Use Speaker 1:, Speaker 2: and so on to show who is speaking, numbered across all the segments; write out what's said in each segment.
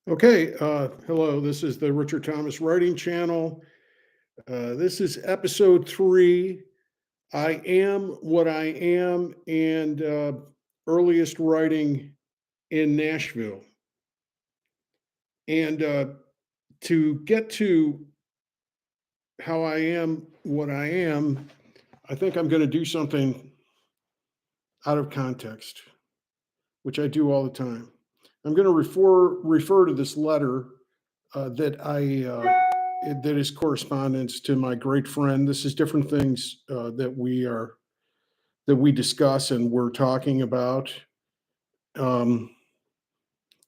Speaker 1: Okay, hello. This is the Richard Thomas Writing Channel. This is episode 3. I am what I am, and earliest writing in Nashville. And to get to how I am what I am, I think I'm going to do something out of context, which I do all the time. I'm going to refer to this letter that is correspondence to my great friend. This is different things that we discuss and we're talking about. Um,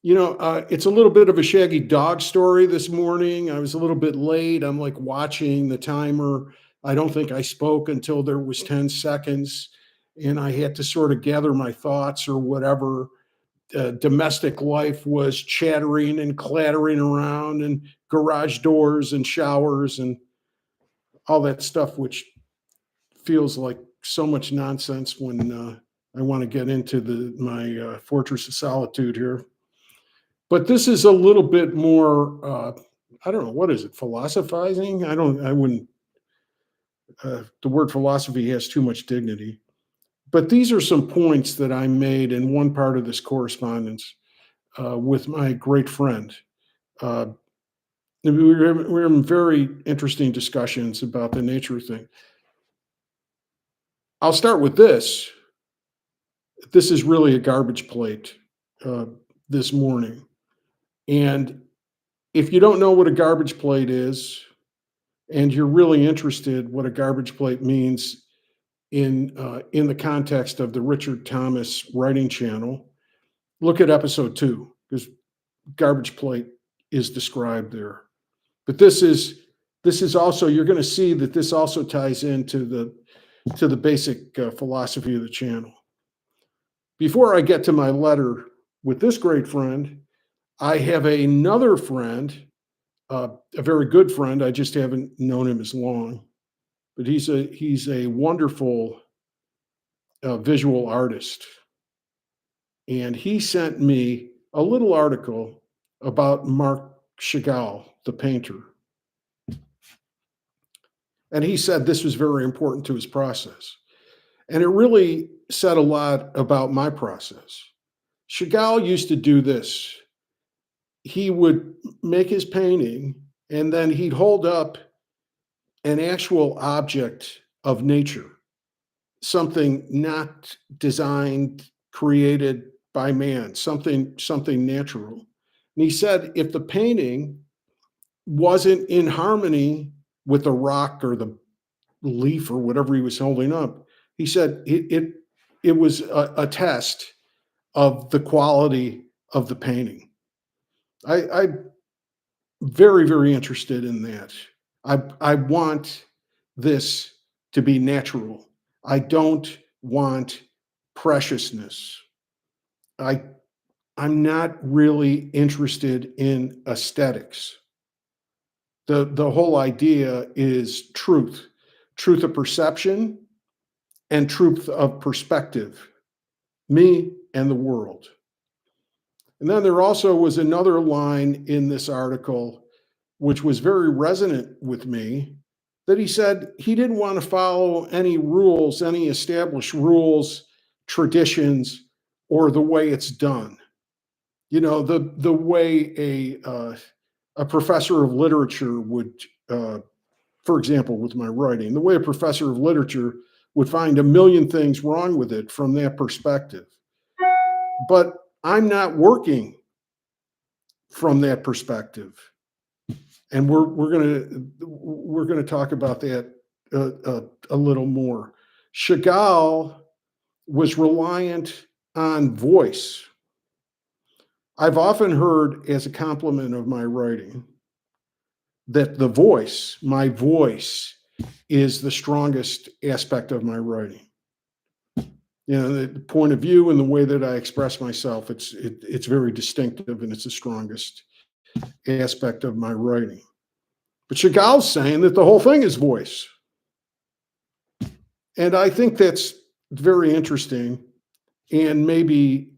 Speaker 1: it's a little bit of a shaggy dog story this morning. I was a little bit late. I'm like watching the timer. I don't think I spoke until there was 10 seconds, and I had to sort of gather my thoughts or whatever. Domestic life was chattering and clattering around, and garage doors and showers and all that stuff, which feels like so much nonsense when I want to get into my fortress of solitude here. But this is a little bit more. I don't know, what is it? Philosophizing? I don't. I wouldn't. The word philosophy has too much dignity. But these are some points that I made in one part of this correspondence with my great friend. Uh, we were in very interesting discussions about the nature of things. I'll start with this. This is really a garbage plate uh, this morning. And if you don't know what a garbage plate is, and you're really interested what a garbage plate means in the context of the Richard Thomas Writing Channel, look at episode 2, because garbage plate is described there. But this is also, you're going to see that this also ties into the basic philosophy of the channel. Before I get to my letter with this great friend, I have another friend, a very good friend. I just haven't known him as long, but he's a wonderful visual artist, and he sent me a little article about Marc Chagall, the painter, and he said this was very important to his process, and it really said a lot about my process. Chagall used to do this. He would make his painting, and then he'd hold up an actual object of nature, something not designed, created by man, something natural. And he said if the painting wasn't in harmony with the rock or the leaf or whatever he was holding up, he said it was a test of the quality of the painting. I'm very, very interested in that. I want this to be natural. I don't want preciousness. I I'm not really interested in aesthetics. The whole idea is truth of perception and truth of perspective, me and the world. And then there also was another line in this article which was very resonant with me, that he said he didn't want to follow any rules, any established rules, traditions, or the way it's done. The way a professor of literature would, for example, with my writing, the way a professor of literature would find a million things wrong with it from that perspective. But I'm not working from that perspective, and we're gonna talk about that a little more. Chagall was reliant on voice. I've often heard as a compliment of my writing that my voice, is the strongest aspect of my writing. The point of view and the way that I express myself, it's very distinctive, and it's the strongest aspect of my writing. But Chagall's saying that the whole thing is voice. And I think that's very interesting, and maybe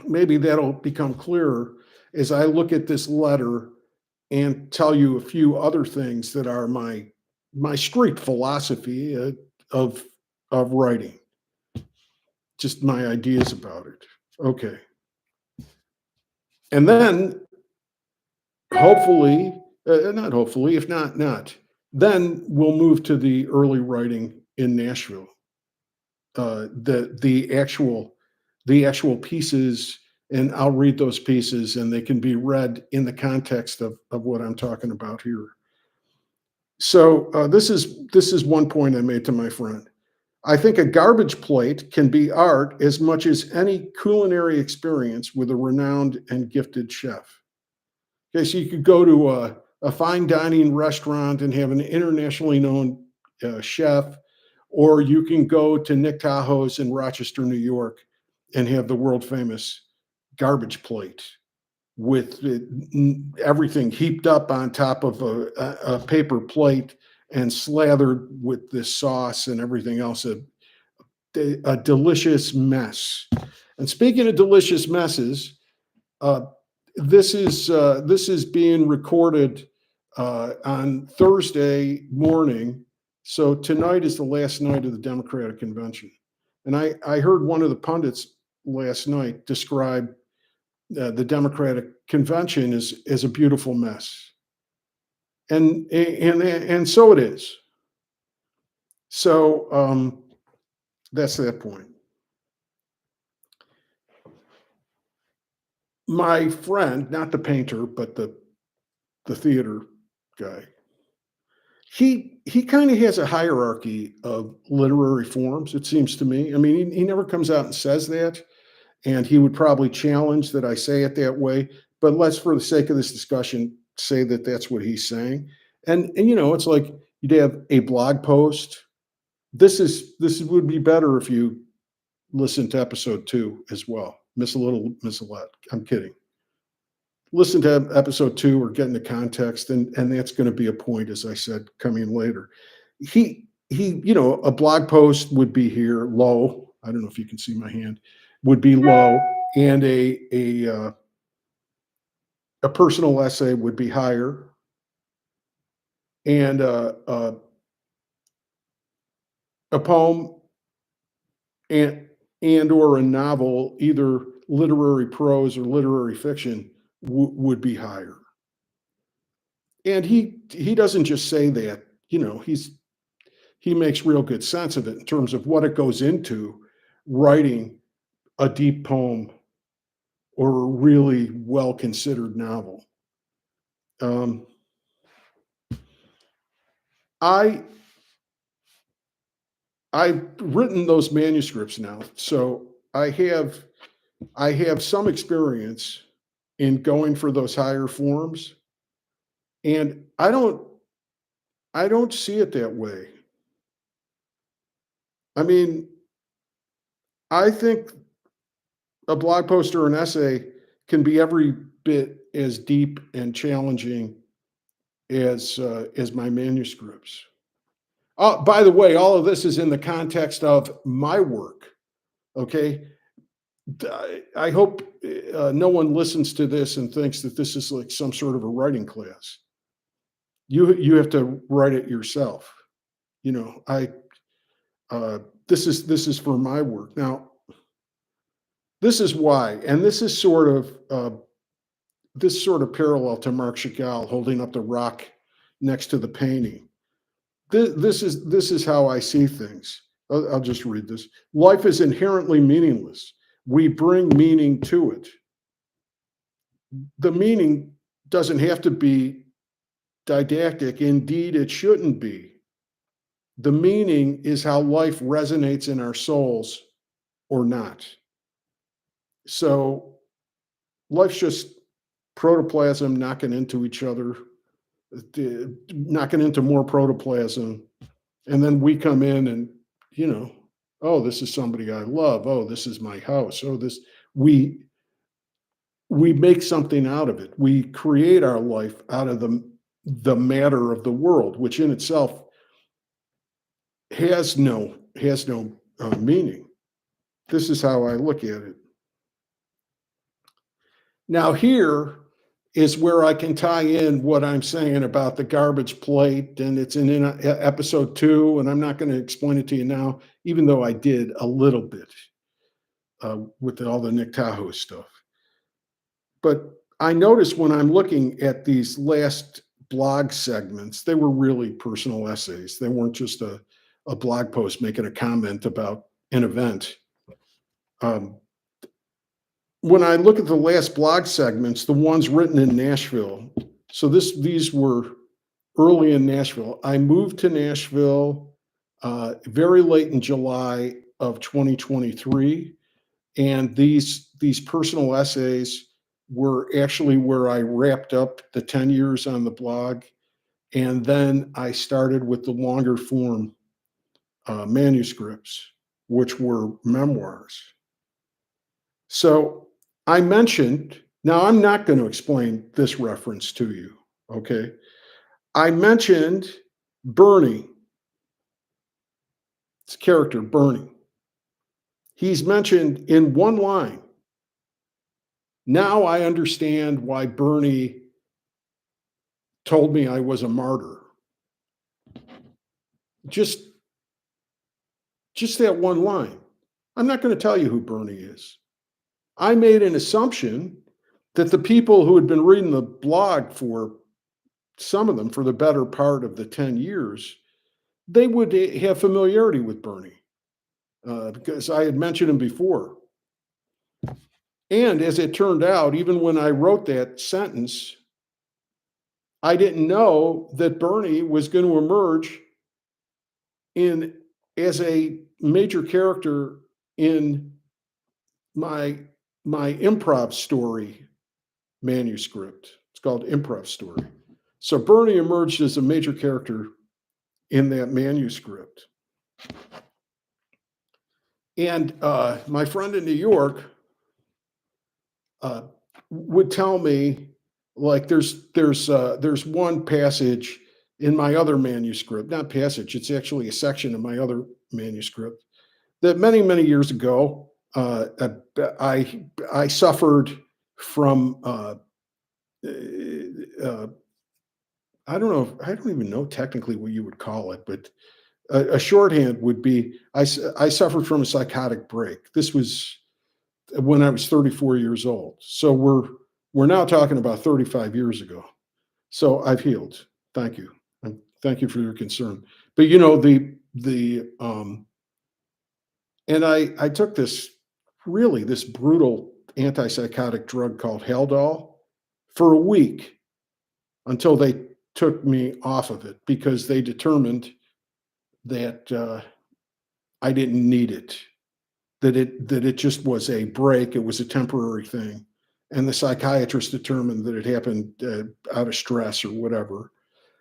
Speaker 1: maybe that'll become clearer as I look at this letter and tell you a few other things that are my street philosophy of of writing, just my ideas about it. Okay. And then hopefully, not hopefully, if not, not, then we'll move to the early writing in Nashville. The actual pieces, and I'll read those pieces, and they can be read in the context of what I'm talking about here. So this is one point I made to my friend. I think a garbage plate can be art as much as any culinary experience with a renowned and gifted chef. Okay, so you could go to a fine dining restaurant and have an internationally known chef, or you can go to Nick Tahoe's in Rochester, New York, and have the world famous garbage plate with everything heaped up on top of a paper plate and slathered with this sauce and everything else. A delicious mess. And speaking of delicious messes, uh, this is being recorded on Thursday morning. So tonight is the last night of the Democratic convention, and I heard one of the pundits last night describe the Democratic convention as a beautiful mess, and so it is. So that's that point. My friend, not the painter, but the theater guy, he kind of has a hierarchy of literary forms, it seems to me. I mean, he never comes out and says that, and he would probably challenge that I say it that way. But let's, for the sake of this discussion, say that that's what he's saying. And it's like you'd have a blog post. Would be better if you listen to episode 2 as well. Miss a little, miss a lot. I'm kidding. Listen to episode 2 or get into context, and that's going to be a point, as I said, coming later. A blog post would be here low. I don't know if you can see my hand, would be low, and a personal essay would be higher, and a poem and or a novel, either literary prose or literary fiction, would be higher. And he doesn't just say that. He makes real good sense of it in terms of what it goes into writing a deep poem or a really well considered novel. Um, I I've written those manuscripts now, so I have some experience in going for those higher forms, and I don't see it that way. I mean, I think a blog post or an essay can be every bit as deep and challenging as my manuscripts. By the way, all of this is in the context of my work. Okay, I hope no one listens to this and thinks that this is like some sort of a writing class. You have to write it yourself. I this is for my work. Now, this is why, and this sort of parallel to Marc Chagall holding up the rock next to the painting. This is how I see things. I'll just read this. Life is inherently meaningless. We bring meaning to it. The meaning doesn't have to be didactic. Indeed, it shouldn't be. The meaning is how life resonates in our souls or not. So life's just protoplasm knocking into each other, knocking into more protoplasm. And then we come in and, oh, this is somebody I love. Oh, this is my house. Oh, we we make something out of it. We create our life out of the matter of the world, which in itself has no meaning. This is how I look at it. Now, here is where I can tie in what I'm saying about the garbage plate, and it's in episode 2, and I'm not going to explain it to you now, even though I did a little bit with all the Nick Tahoe stuff. But I noticed when I'm looking at these last blog segments, they were really personal essays. They weren't just a blog post making a comment about an event. Um, when I look at the last blog segments, the ones written in Nashville, so these were early in Nashville. I moved to Nashville very late in July of 2023, and these personal essays were actually where I wrapped up the 10 years on the blog, and then I started with the longer form manuscripts, which were memoirs. So I mentioned, now I'm not going to explain this reference to you, okay? I mentioned Bernie, his character, Bernie. He's mentioned in one line. Now I understand why Bernie told me I was a martyr. Just just that one line. I'm not going to tell you who Bernie is. I made an assumption that the people who had been reading the blog for some of them for the better part of the 10 years, they would have familiarity with Bernie because I had mentioned him before. And as it turned out, even when I wrote that sentence, I didn't know that Bernie was going to emerge in as a major character in my improv story manuscript. It's called Improv Story. So Bernie emerged as a major character in that manuscript. And my friend in New York would tell me, like, there's one passage in my other manuscript, not passage, it's actually a section of my other manuscript that many years ago I suffered from I don't know, I don't even know technically what you would call it, but a shorthand would be I suffered from a psychotic break. This was when I was 34 years old. So we're now talking about 35 years ago. So I've healed. Thank you. And thank you for your concern. But you know, and I took this brutal antipsychotic drug called Haldol for a week until they took me off of it because they determined that I didn't need it, that it just was a break, it was a temporary thing, and the psychiatrist determined that it happened out of stress or whatever.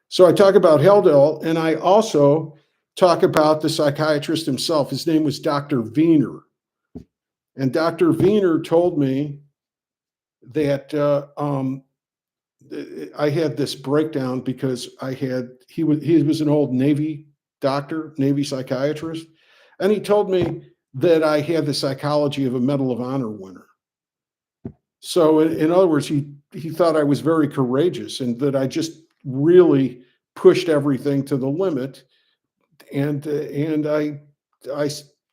Speaker 1: So I talk about Haldol, and I also talk about the psychiatrist himself. His name was Dr. Wiener, and Dr. Wiener told me that I had this breakdown because he was an old Navy doctor, Navy psychiatrist, and he told me that I had the psychology of a Medal of Honor winner. So in other words, he thought I was very courageous and that I just really pushed everything to the limit, and I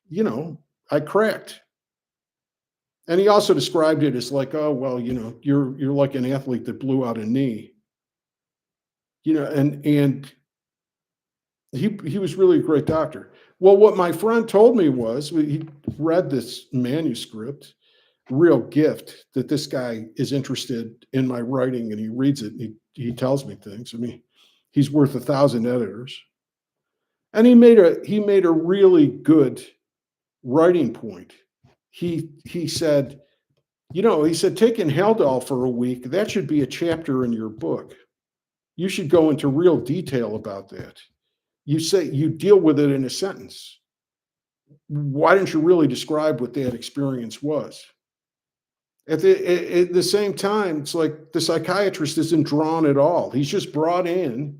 Speaker 1: you know I cracked. And he also described it as like, oh well, you know, you're like an athlete that blew out a knee, you know, and he was really a great doctor. Well, what my friend told me was he read this manuscript, real gift that this guy is interested in my writing, and he reads it and he tells me things. I mean, he's worth 1,000 editors. And he made a really good writing point. He said, you know, he said, taking Haldol for a week, that should be a chapter in your book. You should go into real detail about that. You say you deal with it in a sentence. Why don't you really describe what that experience was? At the same time, it's like the psychiatrist isn't drawn at all. He's just brought in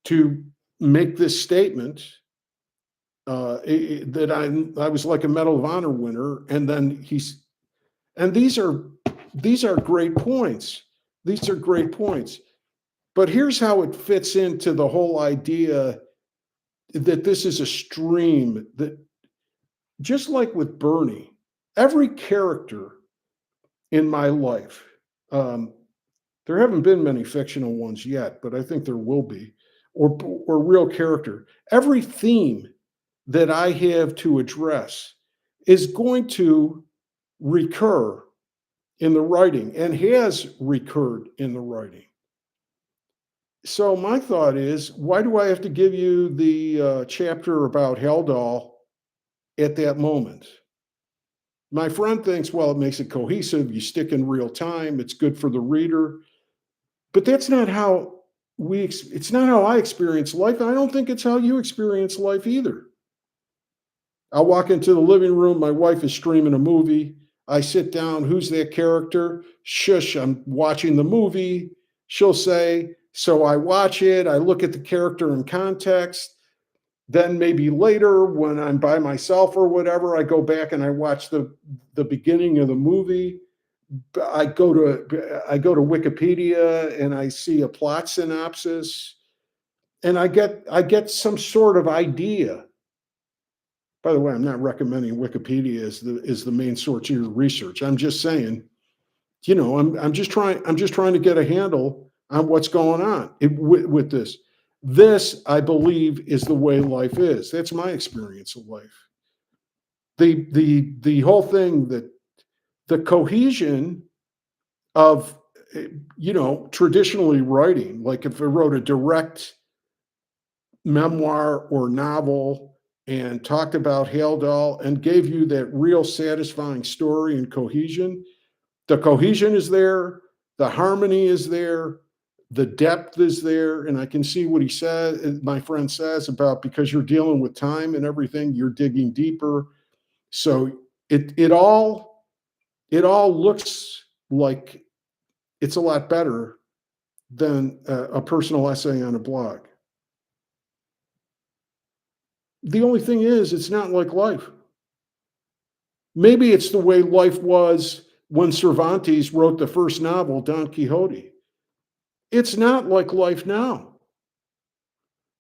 Speaker 1: to make this statement that I was like a Medal of Honor winner, and then And these are great points. These are great points. But here's how it fits into the whole idea that this is a stream that, just like with Bernie, every character in my life, um, there haven't been many fictional ones yet, but I think there will be, or real character. Every theme that I have to address is going to recur in the writing and has recurred in the writing. So my thought is, why do I have to give you the chapter about Haldol at that moment? My friend thinks, well, it makes it cohesive. You stick in real time. It's good for the reader. But that's not how it's not how I experience life. And I don't think it's how you experience life either. I walk into the living room. My wife is streaming a movie. I sit down. Who's that character? Shush, I'm watching the movie. She'll say, so I watch it. I look at the character in context. Then maybe later, when I'm by myself or whatever, I go back and I watch the beginning of the movie. I go to Wikipedia and I see a plot synopsis, and I get some sort of idea. By the way, I'm not recommending Wikipedia as the main source of your research. I'm just saying, I'm just trying to get a handle on what's going on with this. This, I believe, is the way life is. That's my experience of life. The whole thing, that the cohesion of traditionally writing, like if I wrote a direct memoir or novel and talked about Haldol and gave you that real satisfying story and cohesion. The cohesion is there, the harmony is there, the depth is there, and I can see what he said. My friend says about, because you're dealing with time and everything, you're digging deeper. So it all looks like it's a lot better than a personal essay on a blog. The only thing is, it's not like life. Maybe it's the way life was when Cervantes wrote the first novel, Don Quixote. It's not like life now.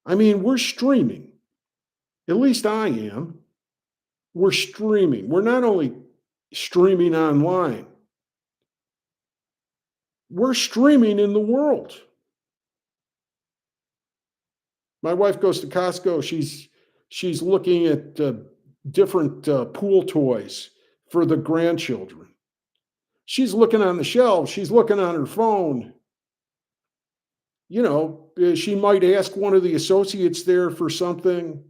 Speaker 1: I mean, we're streaming. At least I am. We're streaming. We're not only streaming online, we're streaming in the world. My wife goes to Costco. She's looking at different pool toys for the grandchildren. She's looking on the shelves. She's looking on her phone. She might ask one of the associates there for something.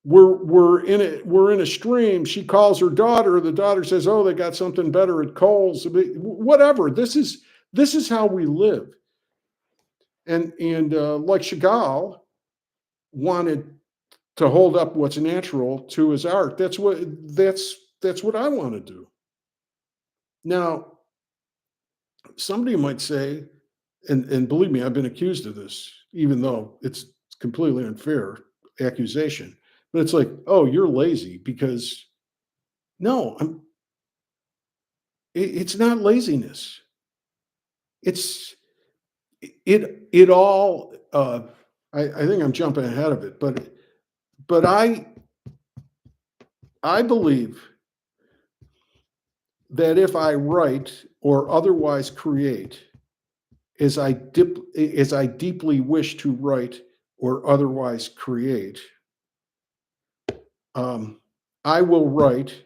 Speaker 1: We're in a stream. She calls her daughter. The daughter says, "Oh, they got something better at Kohl's." Whatever. This is how we live. And like Chagall wanted to hold up what's natural to his art. That's what I want to do. Now, somebody might say, and believe me, I've been accused of this, even though it's completely unfair accusation. But it's like, oh, you're lazy because no, it's not laziness. It's it all. I think I'm jumping ahead of it, but I believe that if I write or otherwise create as I deeply wish to write or otherwise create, um, I will write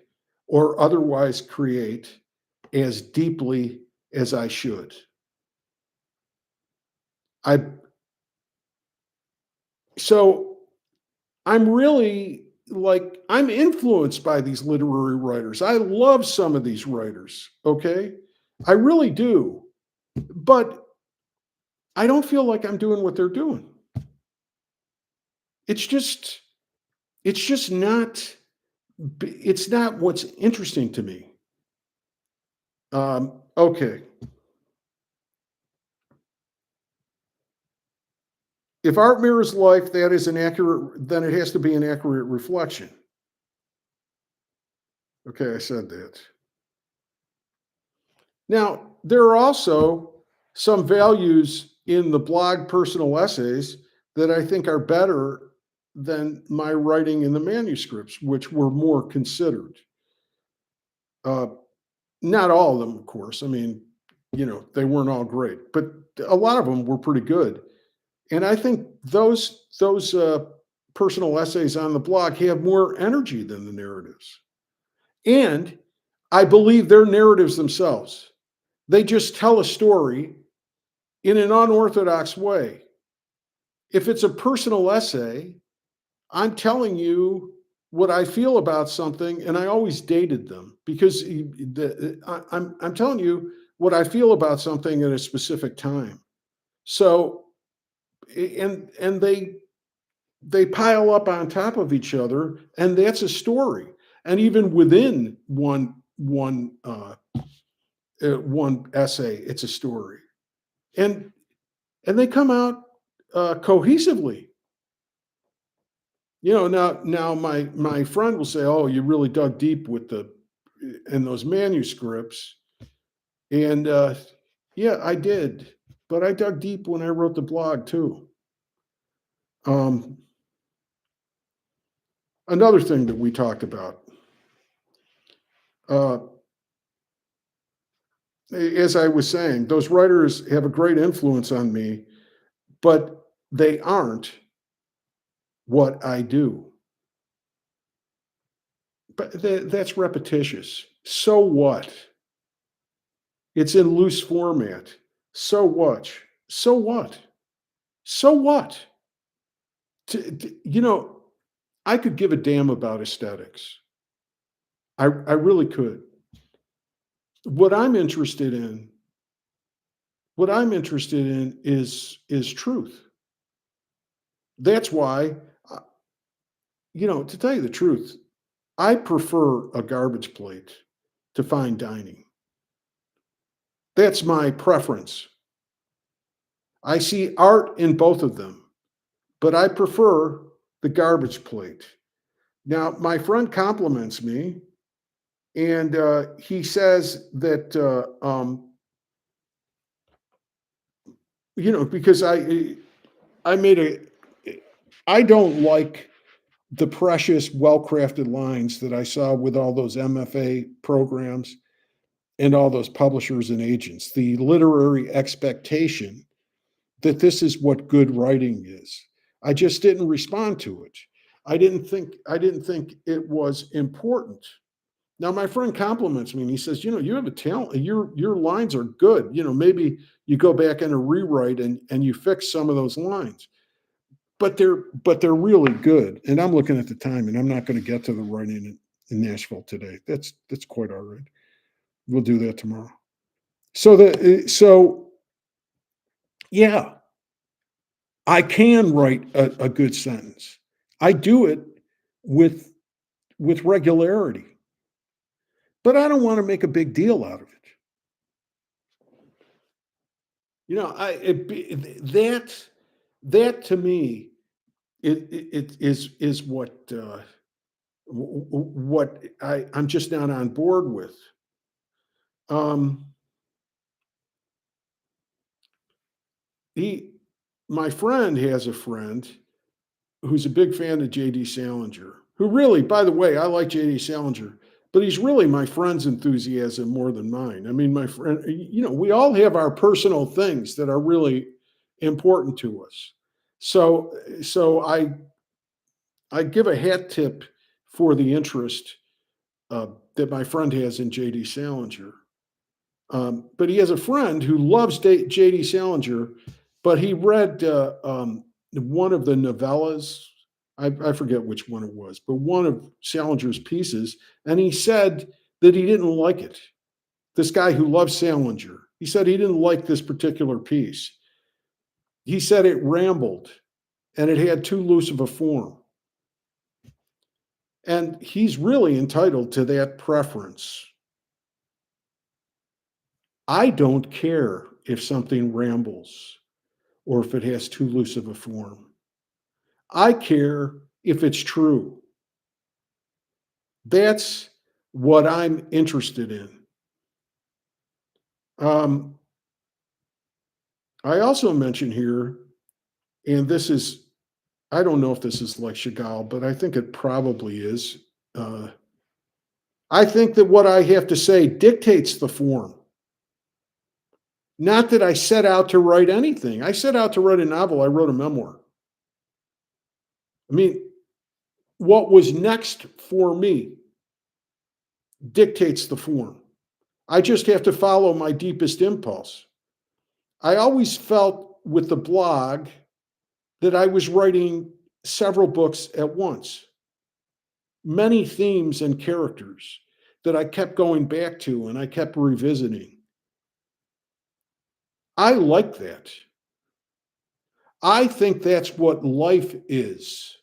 Speaker 1: or otherwise create as deeply as I should. I so I'm really, like, I'm influenced by these literary writers. I love some of these writers. Okay, I really do, but I don't feel like I'm doing what they're doing. It's just it's just not it's not what's interesting to me. Okay. If art mirrors life, then it has to be an accurate reflection. Okay, I said that. Now, there are also some values in the blog personal essays that I think are better than my writing in the manuscripts, which were more considered. Uh, Not all of them, of course. I mean, they weren't all great, but a lot of them were pretty good. And I think those personal essays on the blog have more energy than the narratives. And I believe they're narratives themselves. They just tell a story in an unorthodox way. If it's a personal essay, I'm telling you what I feel about something, and I always dated them because I'm telling you what I feel about something at a specific time. So, and they pile up on top of each other, and that's a story. And even within one essay, it's a story, and they come out cohesively. Now my friend will say, "Oh, you really dug deep with the in those manuscripts," and yeah, I did, but I dug deep when I wrote the blog too. Um, Another thing that we talked about, uh, as I was saying, those writers have a great influence on me, but they aren't what I do. But that's repetitious. So what? It's in loose format. So what? So what? So what? I could give a damn about aesthetics. I really could. What I'm interested in, what I'm interested in is truth. That's why, uh, to tell you the truth, I prefer a garbage plate to fine dining. That's my preference. I see art in both of them, but I prefer the garbage plate. Now, my friend compliments me, and he says that because I made I don't like the precious, well-crafted lines that I saw with all those MFA programs and all those publishers and agents. The literary expectation that this is what good writing is. I just didn't respond to it. I didn't think it was important. Now my friend compliments me and he says, you have a talent. Your lines are good. Maybe you go back and a rewrite and you fix some of those lines. But they're really good. And I'm looking at the time and I'm not going to get to the writing in Nashville today. That's quite all right. We'll do that tomorrow. So yeah, I can write a good sentence. I do it with regularity, but I don't want to make a big deal out of it. I it, be- that to me it is what I'm just not on board with. Um, he My friend has a friend who's a big fan of JD Salinger, who really, by the way, I like JD Salinger, but he's really my friend's enthusiasm more than mine. I mean, my friend, we all have our personal things that are really important to us. So I give a hat tip for the interest that my friend has in JD Salinger. But he has a friend who loves JD Salinger, but he read one of the novellas. I forget which one it was, but one of Salinger's pieces, and he said that he didn't like it. This guy who loves Salinger, he said he didn't like this particular piece. He said it rambled and it had too loose of a form. And he's really entitled to that preference. I don't care if something rambles or if it has too loose of a form. I care if it's true. That's what I'm interested in. Um, I also mention here, and this is, I don't know if this is like Chagall, but I think it probably is. Uh, I think that what I have to say dictates the form. Not that I set out to write anything. I set out to write a novel. I wrote a memoir. I mean, what was next for me dictates the form. I just have to follow my deepest impulse. I always felt with the blog that I was writing several books at once, many themes and characters that I kept going back to and I kept revisiting. I like that. I think that's what life is.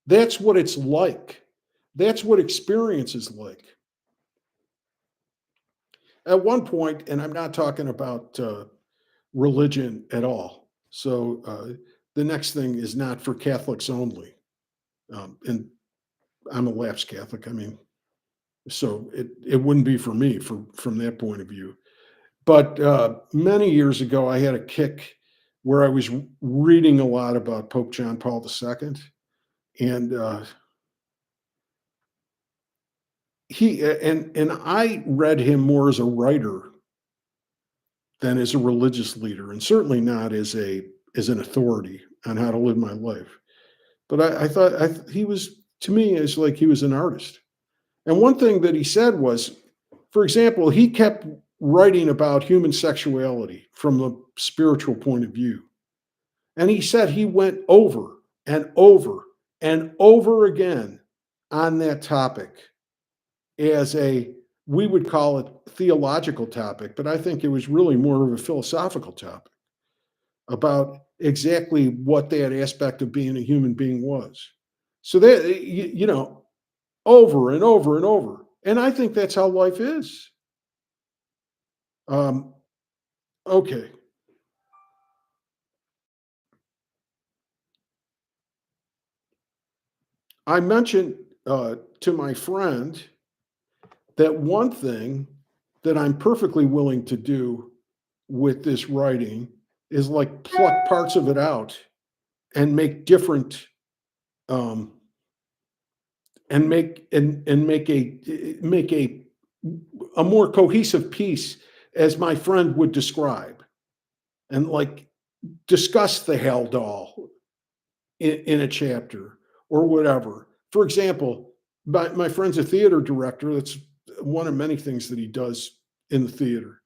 Speaker 1: That's what it's like. That's what experience is like. At one point, and I'm not talking about religion at all. So the next thing is not for Catholics only. And I'm a lapsed Catholic. I mean, so it wouldn't be for me from that point of view. But many years ago, I had a kick where I was reading a lot about Pope John Paul II, and and I read him more as a writer than as a religious leader, and certainly not as an authority on how to live my life. But I thought he was, to me, it's like he was an artist. And one thing that he said was, for example, he kept writing about human sexuality from the spiritual point of view. And he said he went over and over and over again on that topic as a, we would call it theological topic, but I think it was really more of a philosophical topic about exactly what that aspect of being a human being was. So that, over and over and over. And I think that's how life is. Um, okay. I mentioned to my friend that one thing that I'm perfectly willing to do with this writing is like pluck parts of it out and make different um, and make a more cohesive piece as my friend would describe, and like discuss the hell doll in a chapter or whatever. For example, my friend's a theater director. That's one of many things that he does in the theater.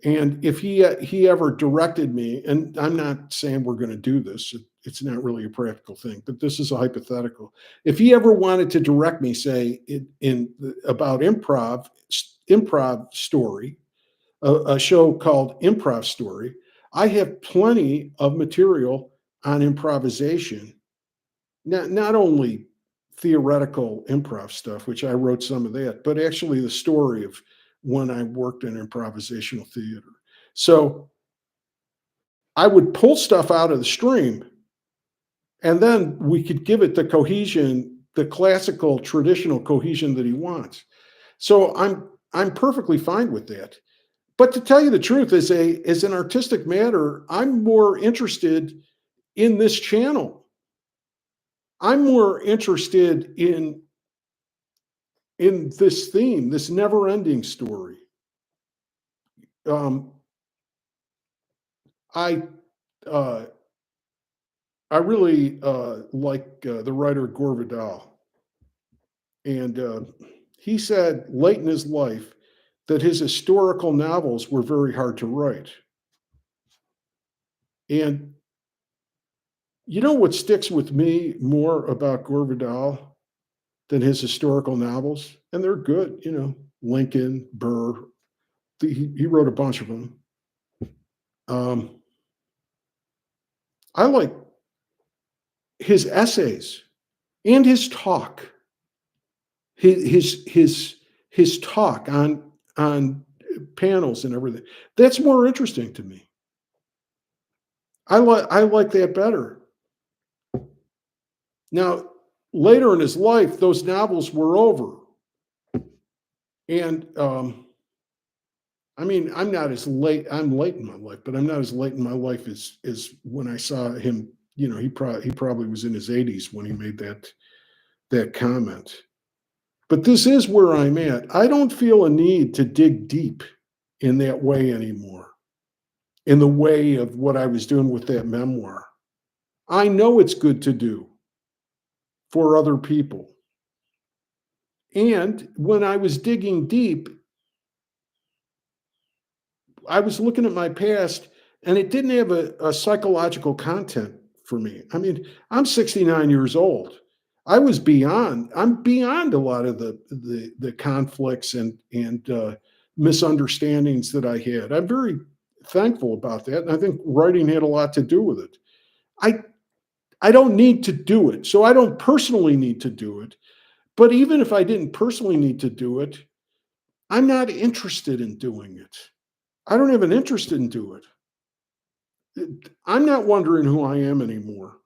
Speaker 1: And if he ever directed me, and I'm not saying we're going to do this, it's not really a practical thing, but this is a hypothetical. If he ever wanted to direct me, say about improv story, a show called Improv Story, I have plenty of material on improvisation, not only theoretical improv stuff, which I wrote some of that, but actually the story of when I worked in improvisational theater. So I would pull stuff out of the stream, and then we could give it the cohesion, the classical traditional cohesion that he wants. So I'm perfectly fine with that. But to tell you the truth, as an artistic matter, I'm more interested in this channel. I'm more interested in this theme, this never-ending story. Um, I uh, I really like the writer Gore Vidal, and he said late in his life that his historical novels were very hard to write. And you know what sticks with me more about Gore Vidal than his historical novels? And they're good, Lincoln, Burr. He wrote a bunch of them. Um, I like his essays and his talk. His talk on panels and everything. That's more interesting to me. I like that better. Now, later in his life, those novels were over, and I mean, I'm late in my life, but I'm not as late in my life as when I saw him. He probably was in his 80s when he made that comment. But this is where I'm at. I don't feel a need to dig deep in that way anymore, in the way of what I was doing with that memoir. I know it's good to do for other people. And when I was digging deep, I was looking at my past and it didn't have a psychological content for me. I mean, I'm 69 years old. I'm beyond a lot of the conflicts and misunderstandings that I had. I'm very thankful about that. And I think writing had a lot to do with it. I I don't need to do it. So I don't personally need to do it. But even if I didn't personally need to do it, I'm not interested in doing it. I don't have an interest in doing it. I'm not wondering who I am anymore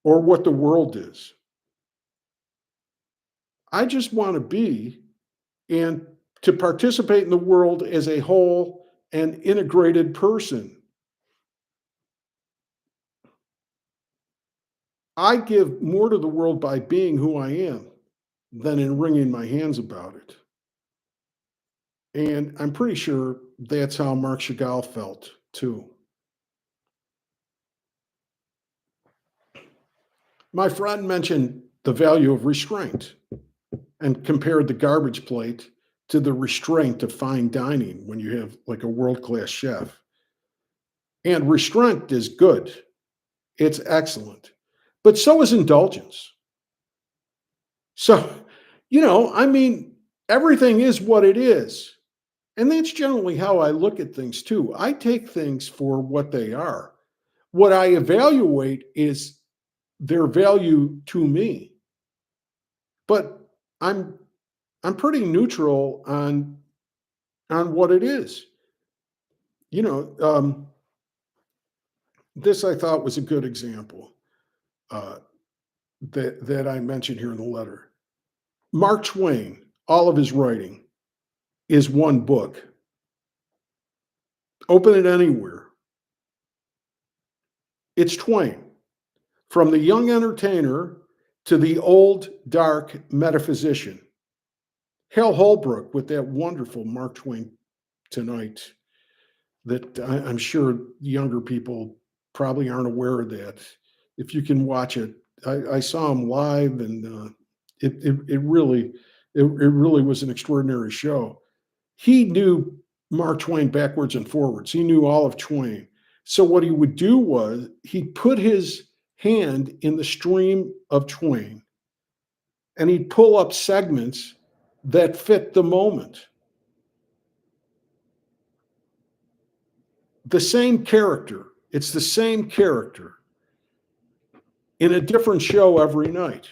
Speaker 1: or what the world is. I just want to be and to participate in the world as a whole and integrated person. I give more to the world by being who I am than in wringing my hands about it. And I'm pretty sure that's how Marc Chagall felt too. My friend mentioned the value of restraint and compared the garbage plate to the restraint of fine dining when you have like a world class chef. And restraint is good, it's excellent, but so is indulgence. So, I mean, everything is what it is. And that's generally how I look at things too. I take things for what they are. What I evaluate is their value to me. But I'm I'm pretty neutral on what it is. You know, this I thought was a good example uh, that I mentioned here in the letter. Mark Twain, all of his writing is one book. Open it anywhere. It's Twain, from the young entertainer to the old dark metaphysician. Hal Holbrook with that wonderful Mark Twain tonight that I'm sure younger people probably aren't aware of that. If you can watch it, I saw him live, and it really was an extraordinary show. He knew Mark Twain backwards and forwards. He knew all of Twain. So what he would do was he put his hand in the stream of Twain, and he'd pull up segments that fit the moment. The same character. It's the same character in a different show every night.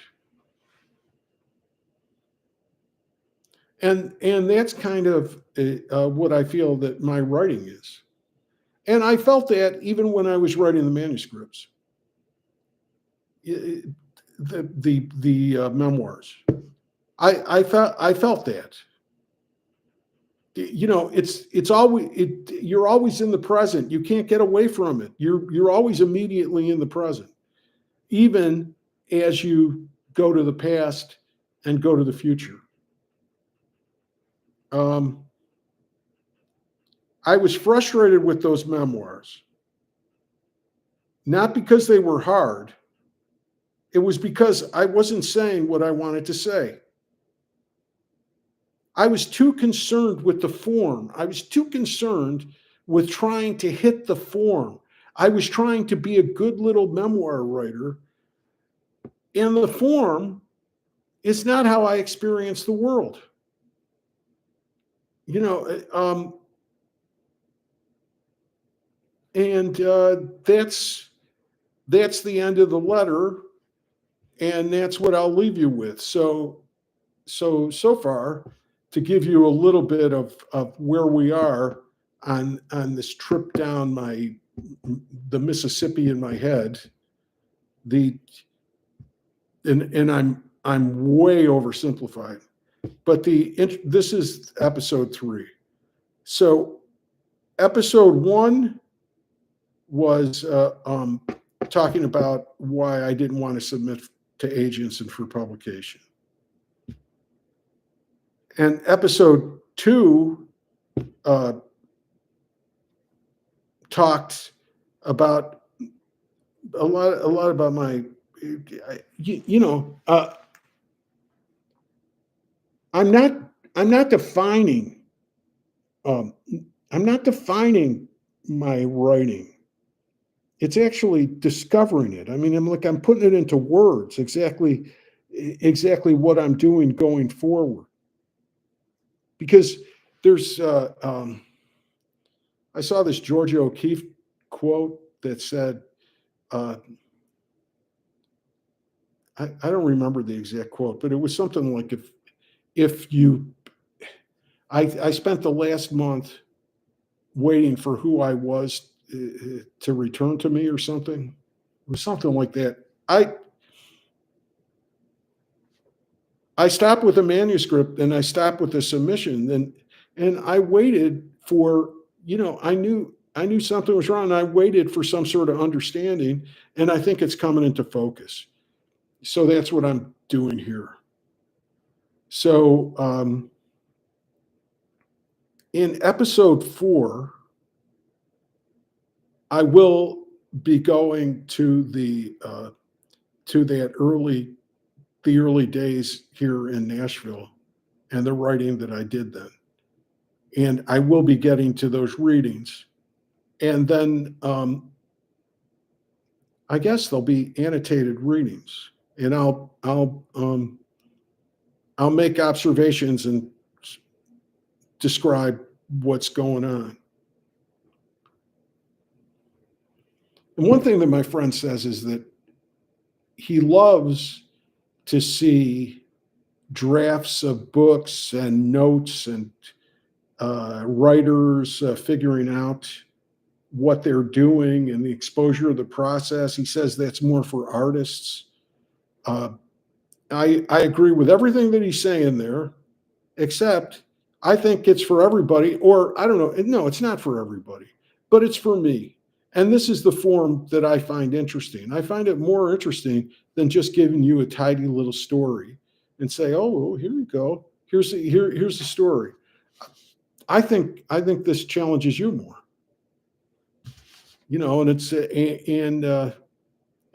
Speaker 1: And that's kind of what I feel that my writing is. And I felt that even when I was writing the manuscripts, the memoirs. I felt that. It's always you're always in the present. You can't get away from it. You're always immediately in the present, even as you go to the past and go to the future. Um, I was frustrated with those memoirs, not because they were hard. It was because I wasn't saying what I wanted to say. I was too concerned with the form. I was too concerned with trying to hit the form. I was trying to be a good little memoir writer, and the form is not how I experience the world. You know, and that's the end of the letter, and that's what I'll leave you with. So far, to give you a little bit of where we are on this trip down the Mississippi in my head, the and I'm way oversimplified. But this is episode 3. So episode 1 was talking about why I didn't want to submit to agents and for publication. And episode 2 talked about a lot about my, I'm not I'm not defining um, I'm not defining my writing. It's actually discovering it. I mean, I'm putting it into words exactly what I'm doing going forward. Because there's I saw this Georgia O'Keeffe quote that said, uh, I don't remember the exact quote, but it was something like if you I spent the last month waiting for who I was to return to me or something. It was something like that. I stopped with a manuscript and I stopped with a submission and I waited for, I knew something was wrong. And I waited for some sort of understanding, and I think it's coming into focus. So that's what I'm doing here. So in episode 4, I will be going to the early days here in Nashville and the writing that I did then. And I will be getting to those readings. And then I guess there'll be annotated readings, and I'll make observations and describe what's going on. And one thing that my friend says is that he loves to see drafts of books and notes and writers figuring out what they're doing and the exposure of the process. He says that's more for artists. Uh, I agree with everything that he's saying there, except I think it's for everybody, or I don't know. No, it's not for everybody, but it's for me. And this is the form that I find interesting. I find it more interesting than just giving you a tidy little story and say, "Oh, here you go. Here's the story." I think this challenges you more,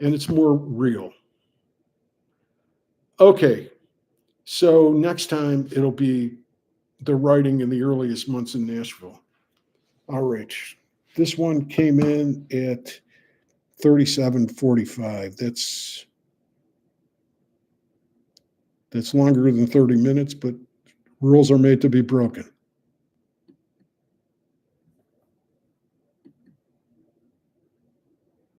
Speaker 1: and it's more real. Okay, so next time it'll be the writing in the earliest months in Nashville. All right. This one came in at 37:45. That's longer than 30 minutes, but rules are made to be broken.